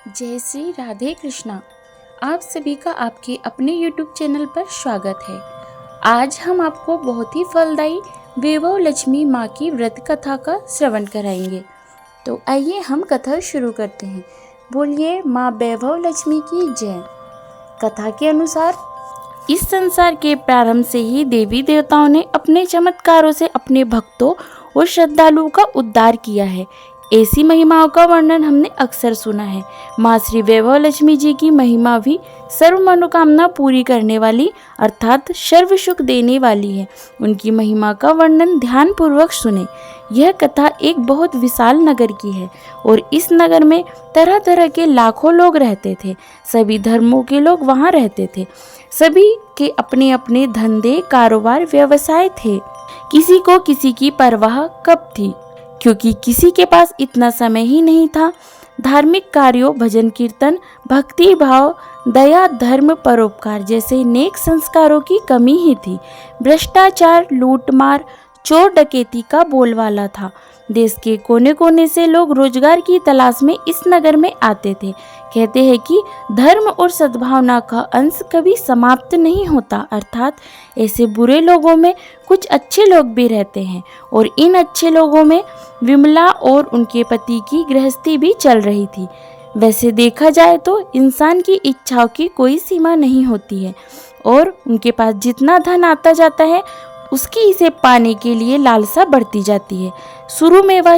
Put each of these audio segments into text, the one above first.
जय श्री राधे कृष्णा। आप सभी का आपके अपने YouTube चैनल पर स्वागत है। आज हम आपको बहुत ही फलदायी वैभव लक्ष्मी माँ की व्रत कथा का श्रवण कराएंगे। तो आइए हम कथा शुरू करते हैं। बोलिए माँ वैभव लक्ष्मी की जय। कथा के अनुसार इस संसार के प्रारंभ से ही देवी देवताओं ने अपने चमत्कारों से अपने भक्तों और श्रद्धालुओं का उद्धार किया है। ऐसी महिमाओं का वर्णन हमने अक्सर सुना है। माँ श्री वैभव लक्ष्मी जी की महिमा भी सर्व मनोकामना पूरी करने वाली अर्थात सर्व सुख देने वाली है। उनकी महिमा का वर्णन ध्यान पूर्वक सुने। यह कथा एक बहुत विशाल नगर की है और इस नगर में तरह तरह के लाखों लोग रहते थे। सभी धर्मों के लोग वहाँ रहते थे। सभी के अपने अपने धंधे कारोबार व्यवसाय थे। किसी को किसी की परवाह कब थी, क्योंकि किसी के पास इतना समय ही नहीं था। धार्मिक कार्यों, भजन कीर्तन, भक्ति भाव, दया, धर्म, परोपकार जैसे नेक संस्कारों की कमी ही थी। भ्रष्टाचार, लूटमार, चोर डकैती का बोलबाला था। देश के कोने कोने से लोग रोजगार की तलाश में इस नगर में आते थे। कहते हैं कि धर्म और सद्भावना का अंश कभी समाप्त नहीं होता, अर्थात ऐसे बुरे लोगों में कुछ अच्छे लोग भी रहते हैं और इन अच्छे लोगों में विमला और उनके पति की गृहस्थी भी चल रही थी। वैसे देखा जाए तो इंसान की इच्छाओं की कोई सीमा नहीं होती है और उनके पास जितना धन आता जाता है उसकी इसे पाने के लिए लालसा बढ़ती जाती है। शुरू में वह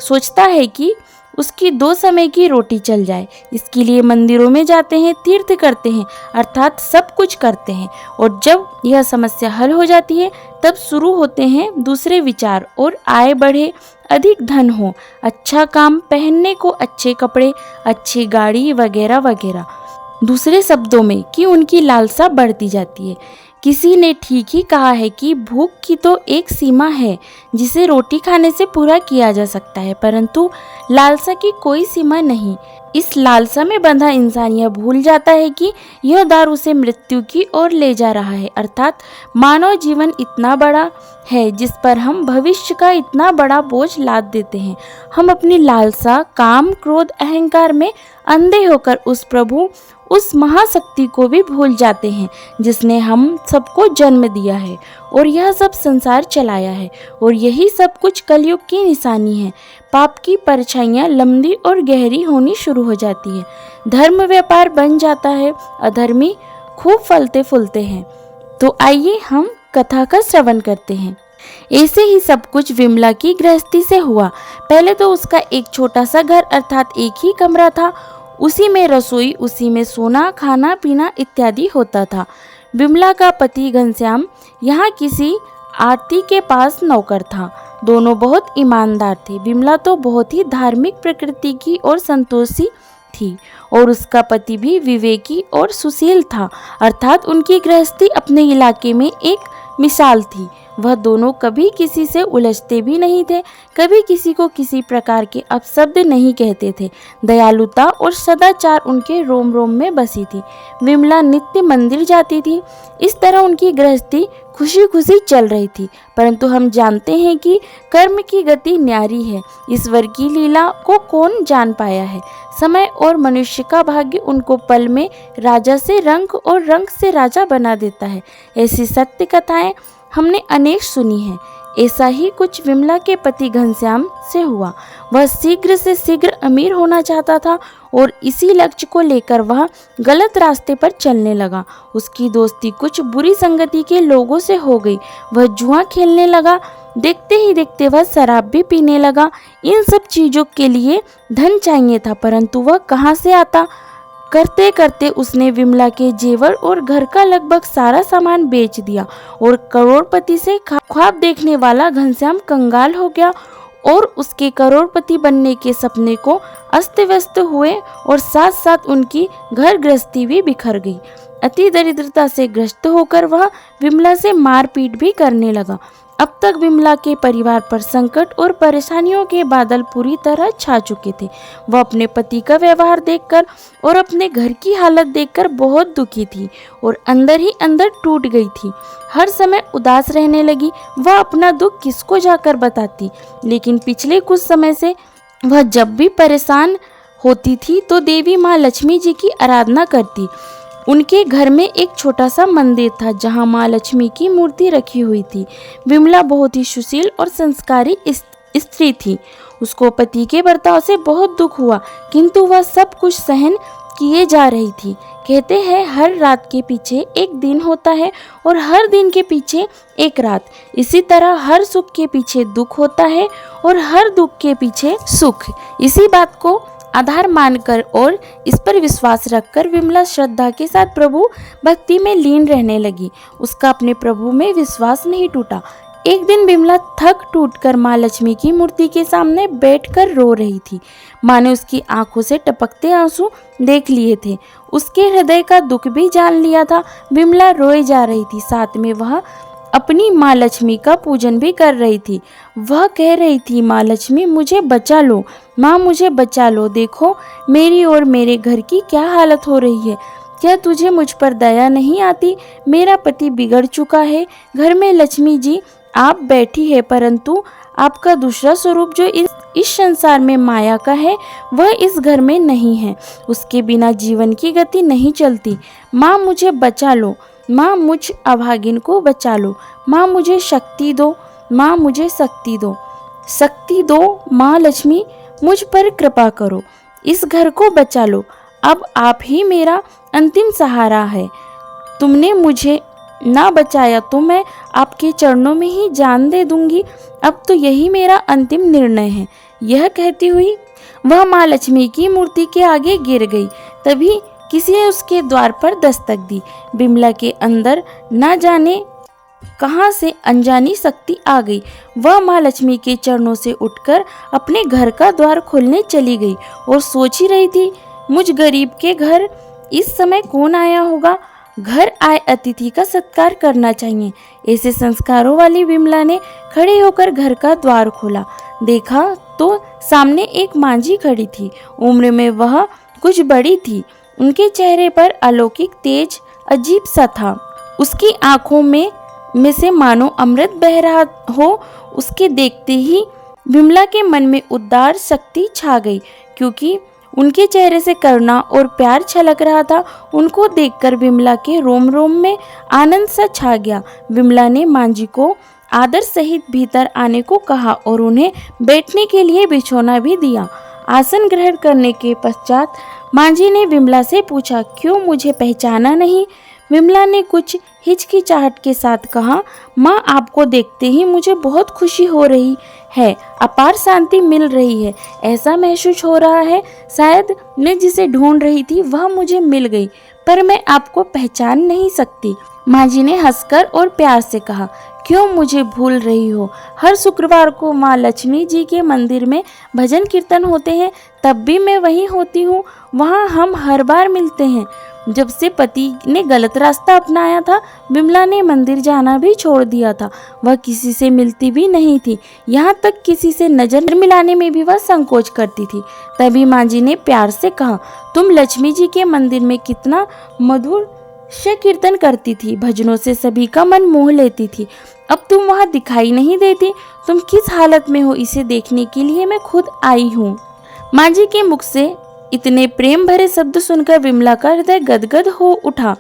सोचता है कि उसकी 2 समय की रोटी चल जाए। इसके लिए मंदिरों में जाते हैं, तीर्थ करते हैं, अर्थात सब कुछ करते हैं। और जब यह समस्या हल हो जाती है तब शुरू होते हैं दूसरे विचार और आय बढ़े, अधिक धन हो, अच्छा काम, पहनने को अच्छे कपड़े, अच्छी गाड़ी वगैरह वगैरह। दूसरे शब्दों में कि उनकी लालसा बढ़ती जाती है। किसी ने ठीक ही कहा है कि भूख की तो एक सीमा है जिसे रोटी खाने से पूरा किया जा सकता है, परंतु लालसा की कोई सीमा नहीं। इस लालसा में बंधा इंसान यह भूल जाता है कि यह द्वार उसे मृत्यु की ओर ले जा रहा है, अर्थात मानव जीवन इतना बड़ा है जिस पर हम भविष्य का इतना बड़ा बोझ लाद देते हैं। हम अपनी लालसा, काम, क्रोध, अहंकार में अंधे होकर उस प्रभु, उस महाशक्ति को भी भूल जाते हैं जिसने हम सबको जन्म दिया है और यह सब संसार चलाया है। और यही सब कुछ कलयुग की निशानी है। पाप की परछाइयाँ लंबी और गहरी होनी शुरू हो जाती है। धर्म व्यापार बन जाता है, अधर्मी खूब फलते फूलते हैं। तो आइए हम कथा का श्रवण करते हैं। ऐसे ही सब कुछ विमला की गृहस्थी से हुआ। पहले तो उसका एक छोटा सा घर अर्थात एक ही कमरा था। उसी में रसोई, उसी में सोना, खाना पीना इत्यादि होता था। विमला का पति घनश्याम यहाँ किसी आरती के पास नौकर था। दोनों बहुत ईमानदार थे। विमला तो बहुत ही धार्मिक प्रकृति की और संतोषी थी और उसका पति भी विवेकी और सुशील था, अर्थात उनकी गृहस्थी अपने इलाके में एक मिसाल थी। वह दोनों कभी किसी से उलझते भी नहीं थे, कभी किसी को किसी प्रकार के अपशब्द नहीं कहते थे। दयालुता और सदाचार उनके रोम रोम में बसी थी। विमला नित्य मंदिर जाती थी। इस तरह उनकी गृहस्थी खुशी खुशी चल रही थी। परंतु हम जानते हैं कि कर्म की गति न्यारी है। ईश्वर की लीला को कौन जान पाया है। समय और मनुष्य का भाग्य उनको पल में राजा से रंक और रंक से राजा बना देता है। ऐसी सत्य कथाएं हमने अनेक सुनी हैं। ऐसा ही कुछ विमला के पति घनश्याम से हुआ। वह शीघ्र से शीघ्र अमीर होना चाहता था और इसी लक्ष्य को लेकर वह गलत रास्ते पर चलने लगा। उसकी दोस्ती कुछ बुरी संगति के लोगों से हो गई। वह जुआ खेलने लगा। देखते ही देखते वह शराब भी पीने लगा। इन सब चीज़ों के लिए धन चाहिए था, परंतु वह कहाँ से आता। करते करते उसने विमला के जेवर और घर का लगभग सारा सामान बेच दिया और करोड़पति से ख्वाब देखने वाला घनश्याम कंगाल हो गया और उसके करोड़पति बनने के सपने को अस्त व्यस्त हुए और साथ साथ उनकी घर गृहस्थी भी बिखर गई। अति दरिद्रता से ग्रस्त होकर वह विमला से मारपीट भी करने लगा। अब तक विमला के परिवार पर संकट और परेशानियों के बादल पूरी तरह छा चुके थे। वह अपने पति का व्यवहार देखकर और अपने घर की हालत देखकर बहुत दुखी थी और अंदर ही अंदर टूट गई थी। हर समय उदास रहने लगी। वह अपना दुख किसको जाकर बताती, लेकिन पिछले कुछ समय से वह जब भी परेशान होती थी तो देवी माँ लक्ष्मी जी की आराधना करती। उनके घर में एक छोटा सा मंदिर था जहाँ माँ लक्ष्मी की मूर्ति रखी हुई थी। विमला बहुत ही सुशील और संस्कारी स्त्री थी। उसको पति के बर्ताव से बहुत दुख हुआ, किंतु वह सब कुछ सहन किए जा रही थी। कहते हैं हर रात के पीछे एक दिन होता है और हर दिन के पीछे एक रात। इसी तरह हर सुख के पीछे दुख होता है और हर दुख के पीछे सुख। इसी बात को आधार मानकर और इस पर विश्वास रखकर विमला श्रद्धा के साथ प्रभु भक्ति में लीन रहने लगी। उसका अपने प्रभु में विश्वास नहीं टूटा। एक दिन विमला थक टूटकर माँ लक्ष्मी की मूर्ति के सामने बैठकर रो रही थी। माँ ने उसकी आंखों से टपकते आंसू देख लिए थे, उसके हृदय का दुख भी जान लिया था। विमला रोए जा रही थी, साथ में वह अपनी माँ लक्ष्मी का पूजन भी कर रही थी। वह कह रही थी, माँ लक्ष्मी मुझे बचा लो, माँ मुझे बचा लो। देखो मेरी और मेरे घर की क्या हालत हो रही है। क्या तुझे मुझ पर दया नहीं आती? मेरा पति बिगड़ चुका है। घर में लक्ष्मी जी आप बैठी है, परंतु आपका दूसरा स्वरूप जो इस संसार में माया का है वह इस घर में नहीं है। उसके बिना जीवन की गति नहीं चलती। माँ मुझे बचा लो, माँ मुझ अभागिन को बचा लो। माँ मुझे शक्ति दो, माँ मुझे शक्ति दो, शक्ति दो। माँ लक्ष्मी मुझ पर कृपा करो, इस घर को बचा लो। अब आप ही मेरा अंतिम सहारा है। तुमने मुझे ना बचाया तो मैं आपके चरणों में ही जान दे दूंगी। अब तो यही मेरा अंतिम निर्णय है। यह कहती हुई वह माँ लक्ष्मी की मूर्ति के आगे गिर गई। तभी किसी ने उसके द्वार पर दस्तक दी। विमला के अंदर न जाने कहां से अनजानी शक्ति आ गई। वह माँ लक्ष्मी के चरणों से उठकर अपने घर का द्वार खोलने चली गई और सोच ही रही थी, मुझ गरीब के घर इस समय कौन आया होगा। घर आए अतिथि का सत्कार करना चाहिए। ऐसे संस्कारों वाली विमला ने खड़े होकर घर का द्वार खोला। देखा तो सामने एक मांझी खड़ी थी। उम्र में वह कुछ बड़ी थी। उनके चेहरे पर अलौकिक तेज अजीब सा था। उसकी आंखों में से मानो अमृत बह रहा हो। उसके देखते ही विमला के मन में उदार शक्ति छा गई, क्योंकि उनके चेहरे से करुणा और प्यार छलक रहा था। उनको देखकर विमला के रोम रोम में आनंद सा छा गया। विमला ने मांझी को आदर सहित भीतर आने को कहा और उन्हें बैठने के लिए बिछौना भी दिया। आसन ग्रहण करने के पश्चात मांझी ने विमला से पूछा, क्यों मुझे पहचाना नहीं? विमला ने कुछ हिचकिचाहट के साथ कहा, माँ आपको देखते ही मुझे बहुत खुशी हो रही है, अपार शांति मिल रही है। ऐसा महसूस हो रहा है शायद मैं जिसे ढूंढ रही थी वह मुझे मिल गई, पर मैं आपको पहचान नहीं सकती। मांझी ने हंसकर और प्यार से कहा, क्यों मुझे भूल रही हो? हर शुक्रवार को माँ लक्ष्मी जी के मंदिर में भजन कीर्तन होते हैं, तब भी मैं वहीं होती हूँ। वहाँ हम हर बार मिलते हैं। जब से पति ने गलत रास्ता अपनाया था, विमला ने मंदिर जाना भी छोड़ दिया था। वह किसी से मिलती भी नहीं थी, यहाँ तक किसी से नजर मिलाने में भी वह संकोच करती थी। तभी मांझी ने प्यार से कहा, तुम लक्ष्मी जी के मंदिर में कितना मधुर से कीर्तन करती थी, भजनों से सभी का मन मोह लेती थी। अब तुम वहाँ दिखाई नहीं देती। तुम किस हालत में हो इसे देखने के लिए मैं खुद आई हूँ। मांझी के मुख से इतने प्रेम भरे शब्द सुनकर विमला का हृदय गदगद हो उठा,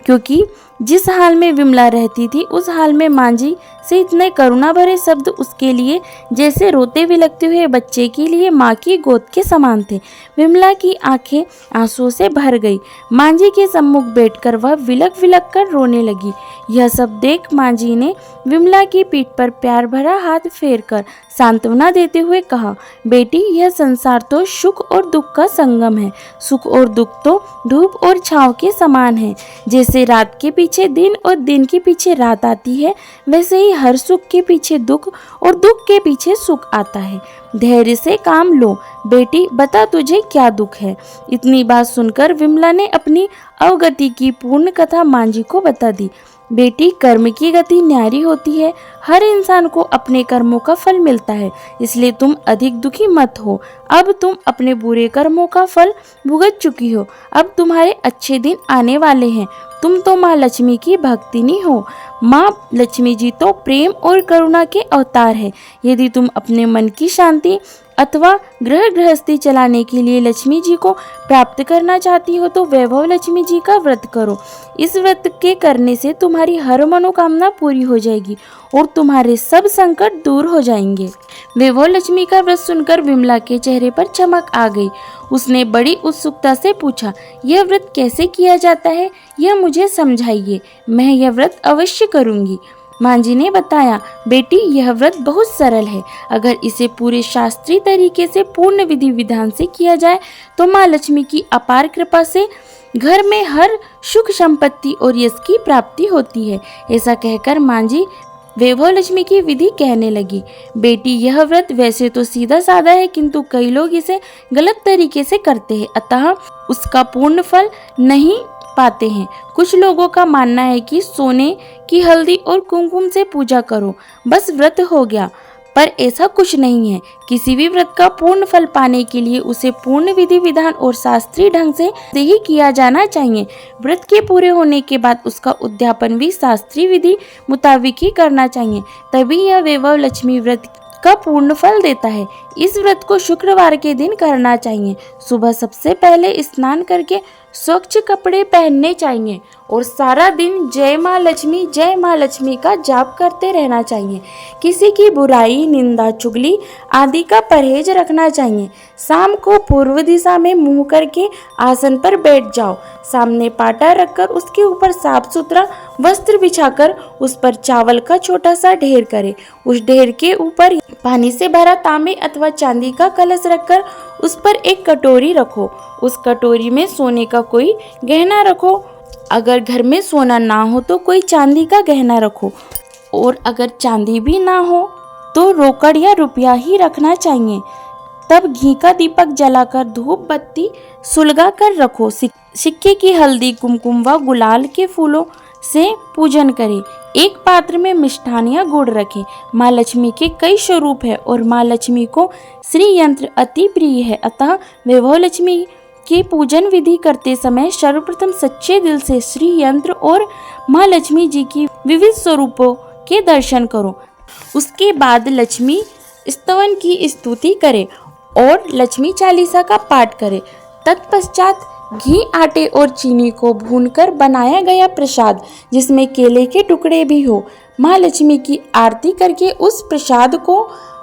क्योंकि जिस हाल में विमला रहती थी उस हाल में मांझी से इतने करुणा भरे शब्द उसके लिए जैसे रोते विलखते हुए बच्चे के लिए माँ की गोद के समान थे। विमला की आंखें आंसुओं से भर गई। मांझी के सम्मुख बैठकर वह विलख विलख कर रोने लगी। यह सब देख मांझी ने विमला की पीठ पर प्यार भरा हाथ फेरकर सांत्वना देते हुए कहा, बेटी यह संसार तो सुख और दुख का संगम है। सुख और दुख तो धूप और छांव के समान है। जैसे रात के पीछे दिन और दिन के पीछे रात आती है, वैसे ही हर सुख के पीछे दुख और दुख के पीछे सुख आता है। धैर्य से काम लो बेटी, बता तुझे क्या दुख है। इतनी बात सुनकर विमला ने अपनी अवगति की पूर्ण कथा मांझी को बता दी। बेटी कर्म की गति न्यारी होती है। हर इंसान को अपने कर्मों का फल मिलता है, इसलिए तुम अधिक दुखी मत हो। अब तुम अपने बुरे कर्मों का फल भुगत चुकी हो, अब तुम्हारे अच्छे दिन आने वाले हैं। तुम तो माँ लक्ष्मी की भक्तिनी हो। माँ लक्ष्मी जी तो प्रेम और करुणा के अवतार है। यदि तुम अपने मन की शांति अथवा गृहस्थी चलाने के लिए लक्ष्मी जी को प्राप्त करना चाहती हो तो वैभव लक्ष्मी जी का व्रत करो। इस व्रत के करने से तुम्हारी हर मनोकामना पूरी हो जाएगी और तुम्हारे सब संकट दूर हो जाएंगे। वैभव लक्ष्मी का व्रत सुनकर विमला के चेहरे पर चमक आ गई। उसने बड़ी उत्सुकता से पूछा, यह व्रत कैसे किया जाता है, यह मुझे समझाइए, मैं यह व्रत अवश्य करूंगी। माँ जी ने बताया, बेटी यह व्रत बहुत सरल है। अगर इसे पूरे शास्त्रीय तरीके से पूर्ण विधि विधान से किया जाए तो माँ लक्ष्मी की अपार कृपा से घर में हर सुख संपत्ति और यश की प्राप्ति होती है। ऐसा कहकर माँ जी वैभव लक्ष्मी की विधि कहने लगी। बेटी यह व्रत वैसे तो सीधा साधा है, किंतु कई लोग इसे गलत तरीके से करते हैं, अतः उसका पूर्ण फल नहीं पाते हैं। कुछ लोगों का मानना है कि सोने की हल्दी और कुमकुम से पूजा करो बस व्रत हो गया, पर ऐसा कुछ नहीं है। किसी भी व्रत का पूर्ण फल पाने के लिए उसे पूर्ण विधि विधान और शास्त्रीय ढंग से ही किया जाना चाहिए। व्रत के पूरे होने के बाद उसका उद्यापन भी शास्त्रीय विधि मुताबिक ही करना चाहिए, तभी यह वैभव लक्ष्मी व्रत का पूर्ण फल देता है। इस व्रत को शुक्रवार के दिन करना चाहिए। सुबह सबसे पहले स्नान करके स्वच्छ कपड़े पहनने चाहिए और सारा दिन जय माँ लक्ष्मी का जाप करते रहना चाहिए। किसी की बुराई, निंदा, चुगली आदि का परहेज रखना चाहिए। शाम को पूर्व दिशा में मुंह करके आसन पर बैठ जाओ। सामने पाटा रखकर उसके ऊपर साफ सुथरा वस्त्र बिछाकर उस पर चावल का छोटा सा ढेर करें। उस ढेर के ऊपर पानी से भरा तांबे अथवा चांदी का कलश रखकर उस पर एक कटोरी रखो। उस कटोरी में सोने का कोई गहना रखो। अगर घर में सोना ना हो तो कोई चांदी का गहना रखो, और अगर चांदी भी ना हो तो रोकड़ या रुपया ही रखना चाहिए। तब घी का दीपक जलाकर धूप बत्ती सुलगा कर रखो। सिक्के की हल्दी, कुमकुम व गुलाल के फूलों से पूजन करें। एक पात्र में मिष्ठान या गुड़ रखें। माँ लक्ष्मी के कई स्वरूप है और माँ लक्ष्मी को श्री यंत्र अति प्रिय है, अतः वैभव लक्ष्मी के पूजन विधि करते समय सर्वप्रथम सच्चे दिल से श्री यंत्र और माँ लक्ष्मी जी की विविध स्वरूपों के दर्शन करो। उसके बाद लक्ष्मी स्तवन की स्तुति करें और लक्ष्मी चालीसा का पाठ करें। तत्पश्चात घी, आटे और चीनी को भूनकर बनाया गया प्रसाद, जिसमें केले के टुकड़े भी हो, माँ लक्ष्मी की आरती करके उस प्रसाद को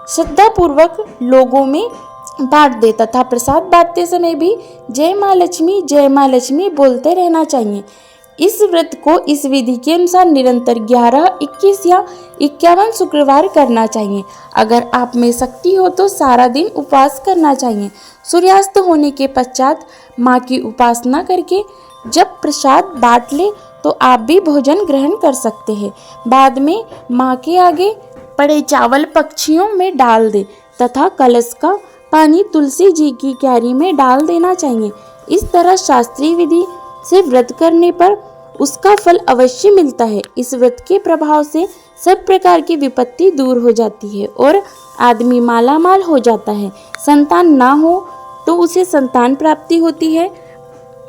श्रद्धापूर्वक लोगों में बांट दे तथा प्रसाद बांटते समय भी जय माँ लक्ष्मी बोलते रहना चाहिए। इस व्रत को इस विधि के अनुसार निरंतर 11, 21 या 51 शुक्रवार करना चाहिए। अगर आप में शक्ति हो तो सारा दिन उपवास करना चाहिए। सूर्यास्त होने के पश्चात माँ की उपासना करके जब प्रसाद बांट ले तो आप भी भोजन ग्रहण कर सकते हैं। बाद में माँ के आगे पड़े चावल पक्षियों में डाल दे तथा कलश का पानी तुलसी जी की क्यारी में डाल देना चाहिए। इस तरह शास्त्रीय विधि से व्रत करने पर उसका फल अवश्य मिलता है। इस व्रत के प्रभाव से सब प्रकार की विपत्ति दूर हो जाती है और आदमी मालामाल हो जाता है। संतान ना हो तो उसे संतान प्राप्ति होती है।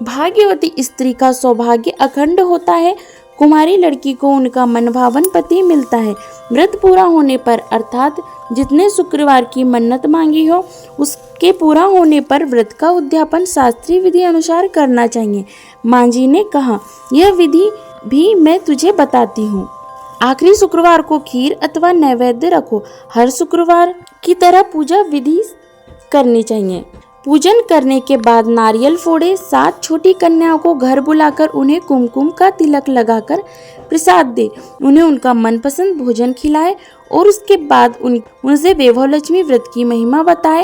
भाग्यवती स्त्री का सौभाग्य अखंड होता है। कुमारी लड़की को उनका मनभावन पति मिलता है। व्रत पूरा होने पर अर्थात जितने शुक्रवार की मन्नत मांगी हो उसके पूरा होने पर व्रत का उद्यापन शास्त्रीय विधि अनुसार करना चाहिए। माँ जी ने कहा, यह विधि भी मैं तुझे बताती हूँ। आखिरी शुक्रवार को खीर अथवा नैवेद्य रखो। हर शुक्रवार की तरह पूजा विधि करनी चाहिए। पूजन करने के बाद नारियल फोड़े। 7 छोटी कन्याओं को घर बुलाकर उन्हें कुमकुम का तिलक लगाकर प्रसाद दे। उन्हें उनका मनपसंद भोजन खिलाए और उसके बाद उनसे वैभव लक्ष्मी व्रत की महिमा बताए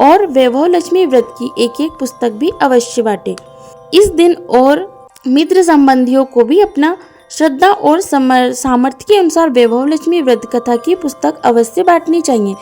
और वैभव लक्ष्मी व्रत की एक पुस्तक भी अवश्य बांटे। इस दिन और मित्र संबंधियों को भी अपना श्रद्धा और सामर्थ्य के अनुसार वैभव लक्ष्मी व्रत कथा की पुस्तक अवश्य बांटनी चाहिए।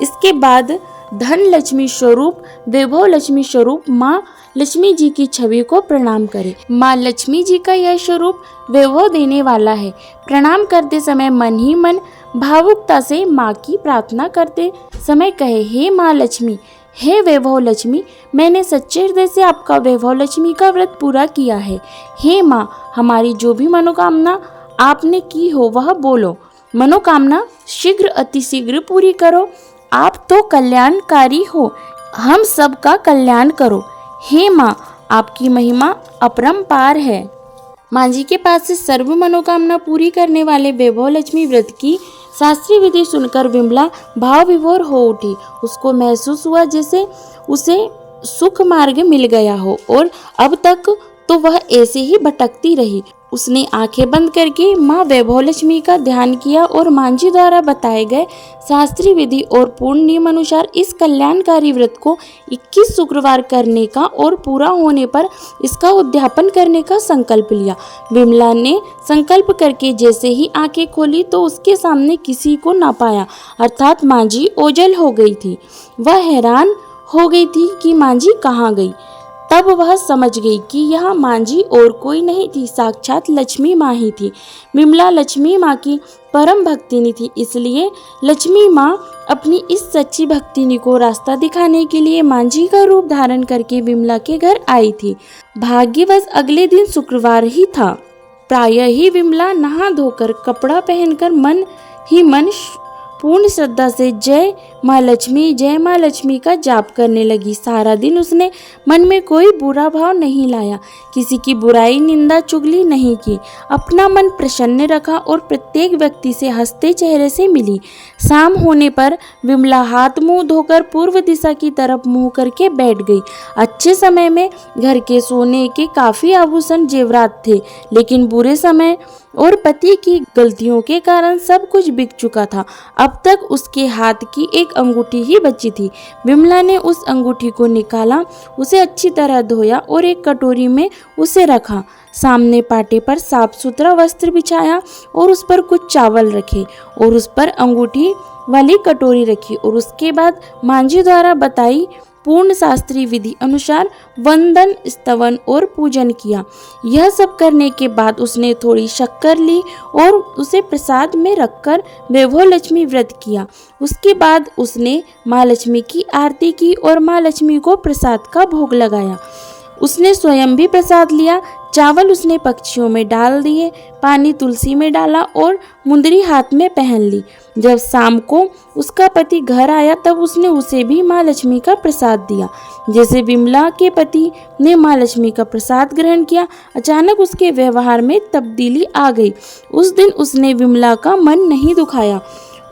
इसके बाद धन लक्ष्मी स्वरूप, वैभव लक्ष्मी स्वरूप माँ लक्ष्मी जी की छवि को प्रणाम करें। माँ लक्ष्मी जी का यह स्वरूप वैभव देने वाला है। प्रणाम करते समय मन ही मन भावुकता से माँ की प्रार्थना करते समय कहे, हे माँ लक्ष्मी, हे वैभव लक्ष्मी, मैंने सच्चे हृदय से आपका वैभव लक्ष्मी का व्रत पूरा किया है। हे माँ, हमारी जो भी मनोकामना आपने की हो वह बोलो। मनोकामना शीघ्र अतिशीघ्र पूरी करो। आप तो कल्याणकारी हो, हम सबका कल्याण करो। हे माँ, आपकी महिमा अपरंपार है। माँ जी के पास से सर्व मनोकामना पूरी करने वाले वैभव लक्ष्मी व्रत की शास्त्रीय विधि सुनकर विमला भाव विभोर हो उठी। उसको महसूस हुआ जैसे उसे सुख मार्ग मिल गया हो और अब तक तो वह ऐसे ही भटकती रही। उसने आंखें बंद करके माँ वैभव लक्ष्मी का ध्यान किया और माँ जी द्वारा बताए गए शास्त्रीय विधि और पूर्ण नियम अनुसार इस कल्याणकारी व्रत को 21 शुक्रवार करने का और पूरा होने पर इसका उद्यापन करने का संकल्प लिया। विमला ने संकल्प करके जैसे ही आंखें खोली तो उसके सामने किसी को ना पाया, अर्थात माँ जी ओझल हो गई थी। वह हैरान हो गई थी कि माँ जी कहाँ गई। तब वह समझ गई कि यह माँ जी और कोई नहीं थी, साक्षात लक्ष्मी माँ ही थी। विमला लक्ष्मी माँ की परम भक्तिनी थी, इसलिए लक्ष्मी माँ अपनी इस सच्ची भक्तिनी को रास्ता दिखाने के लिए माँ जी का रूप धारण करके विमला के घर आई थी। भाग्यवश अगले दिन शुक्रवार ही था। प्रायः ही विमला नहा धोकर कपड़ा पहनकर मन ही मन पूर्ण श्रद्धा से जय माँ लक्ष्मी का जाप करने लगी। सारा दिन उसने मन में कोई बुरा भाव नहीं लाया, किसी की बुराई निंदा चुगली नहीं की, अपना मन प्रसन्न रखा और प्रत्येक व्यक्ति से हंसते चेहरे से मिली। शाम होने पर विमला हाथ मुंह धोकर पूर्व दिशा की तरफ मुंह करके बैठ गई। अच्छे समय में घर के सोने के काफी आभूषण जेवरात थे, लेकिन बुरे समय और पति की गलतियों के कारण सब कुछ बिक चुका था। अब तक उसके हाथ की एक अंगूठी ही बची थी। विमला ने उस अंगूठी को निकाला, उसे अच्छी तरह धोया और एक कटोरी में उसे रखा। सामने पाटे पर साफ सुथरा वस्त्र बिछाया और उस पर कुछ चावल रखे और उस पर अंगूठी वाली कटोरी रखी और उसके बाद माँ जी द्वारा बताई पूर्ण शास्त्रीय विधि अनुसार वंदन, स्तवन और पूजन किया। यह सब करने के बाद उसने थोड़ी शक्कर ली और उसे प्रसाद में रखकर वैभव लक्ष्मी व्रत किया। उसके बाद उसने माँ लक्ष्मी की आरती की और माँ लक्ष्मी को प्रसाद का भोग लगाया। उसने स्वयं भी प्रसाद लिया। चावल उसने पक्षियों में डाल दिए, पानी तुलसी में डाला और मुंदरी हाथ में पहन ली। जब शाम को उसका पति घर आया तब उसने उसे भी माँ लक्ष्मी का प्रसाद दिया। जैसे विमला के पति ने माँ लक्ष्मी का प्रसाद ग्रहण किया, अचानक उसके व्यवहार में तब्दीली आ गई। उस दिन उसने विमला का मन नहीं दुखाया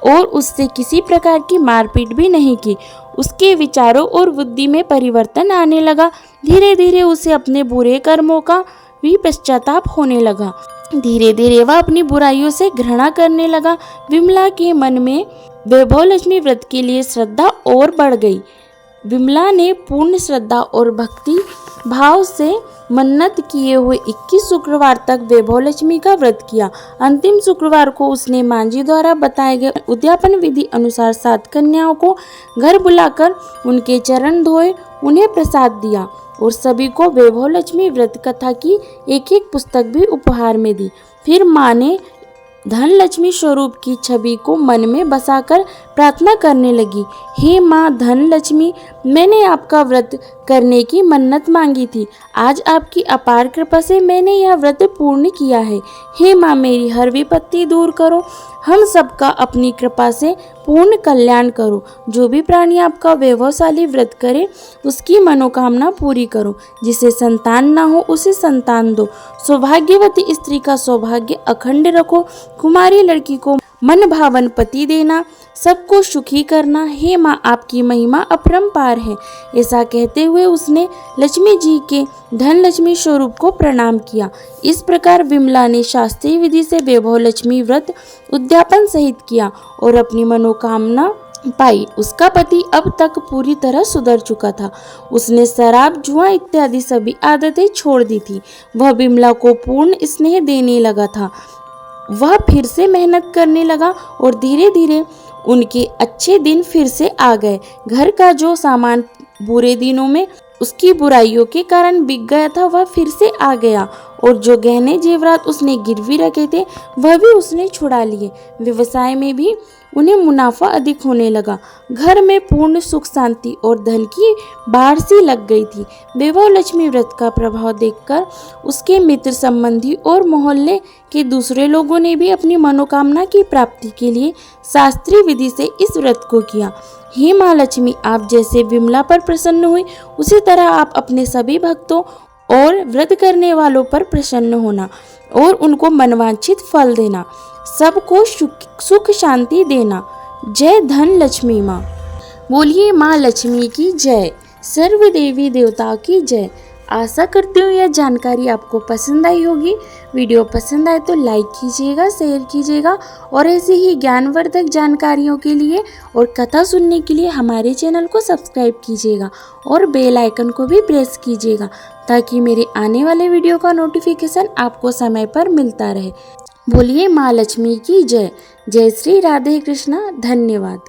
और उससे किसी प्रकार की मारपीट भी नहीं की। उसके विचारों और बुद्धि में परिवर्तन आने लगा। धीरे धीरे उसे अपने बुरे कर्मों का भी पश्चाताप होने लगा। धीरे धीरे वह अपनी बुराइयों से घृणा करने लगा। विमला के मन में वैभव लक्ष्मी व्रत के लिए श्रद्धा और बढ़ गई। विमला ने पूर्ण श्रद्धा और भक्ति भाव से मन्नत किए हुए 21 शुक्रवार तक वैभव लक्ष्मी का व्रत किया। अंतिम शुक्रवार को उसने माँ जी द्वारा बताए गए उद्यापन विधि अनुसार 7 कन्याओं को घर बुलाकर उनके चरण धोए, उन्हें प्रसाद दिया और सभी को वैभव लक्ष्मी व्रत कथा की एक पुस्तक भी उपहार में दी। फिर माँ ने धन लक्ष्मी स्वरूप की छवि को मन में बसाकर प्रार्थना करने लगी। हे माँ धन लक्ष्मी, मैंने आपका व्रत करने की मन्नत मांगी थी। आज आपकी अपार कृपा से मैंने यह व्रत पूर्ण किया है। हे माँ, मेरी हर विपत्ति दूर करो, हम सबका अपनी कृपा से पूर्ण कल्याण करो। जो भी प्राणी आपका वैभवशाली व्रत करे उसकी मनोकामना पूरी करो। जिसे संतान ना हो उसे संतान दो। सौभाग्यवती स्त्री का सौभाग्य अखंड रखो। कुमारी लड़की को मन भावन पति देना, सबको सुखी करना। हे माँ, आपकी महिमा अपरंपार है। ऐसा कहते हुए उसने लक्ष्मी जी के धन लक्ष्मी स्वरूप को प्रणाम किया। इस प्रकार विमला ने शास्त्रीय विधि से वैभव लक्ष्मी व्रत उद्यापन सहित किया और अपनी मनोकामना पाई। उसका पति अब तक पूरी तरह सुधर चुका था। उसने शराब, जुआ इत्यादि सभी आदतें छोड़ दी थी। वह विमला को पूर्ण स्नेह देने लगा था। वह फिर से मेहनत करने लगा और धीरे धीरे उनके अच्छे दिन फिर से आ गए। घर का जो सामान बुरे दिनों में उसकी बुराइयों के कारण बिक गया था वह फिर से आ गया और जो गहने जेवरात उसने गिरवी रखे थे वह भी उसने छुड़ा लिए। व्यवसाय में भी उन्हें मुनाफा अधिक होने लगा। घर में पूर्ण सुख शांति और धन की बाढ़ सी लग गई थी। वैभव लक्ष्मी व्रत का प्रभाव देखकर उसके मित्र संबंधी और मोहल्ले के दूसरे लोगों ने भी अपनी मनोकामना की प्राप्ति के लिए शास्त्रीय विधि से इस व्रत को किया। हे माँ लक्ष्मी, आप जैसे विमला पर प्रसन्न हुई, उसी तरह आप अपने सभी भक्तों और व्रत करने वालों पर प्रसन्न होना और उनको मनवांछित फल देना, सबको सुख शांति देना। जय धन लक्ष्मी माँ। बोलिए माँ लक्ष्मी की जय। सर्व देवी देवताओं की जय। आशा करती हूँ यह जानकारी आपको पसंद आई होगी। वीडियो पसंद आए तो लाइक कीजिएगा, शेयर कीजिएगा और ऐसी ही ज्ञानवर्धक जानकारियों के लिए और कथा सुनने के लिए हमारे चैनल को सब्सक्राइब कीजिएगा और बेल आइकन को भी प्रेस कीजिएगा ताकि मेरे आने वाले वीडियो का नोटिफिकेशन आपको समय पर मिलता रहे। बोलिए माँ लक्ष्मी की जय। जय श्री राधे कृष्णा। धन्यवाद।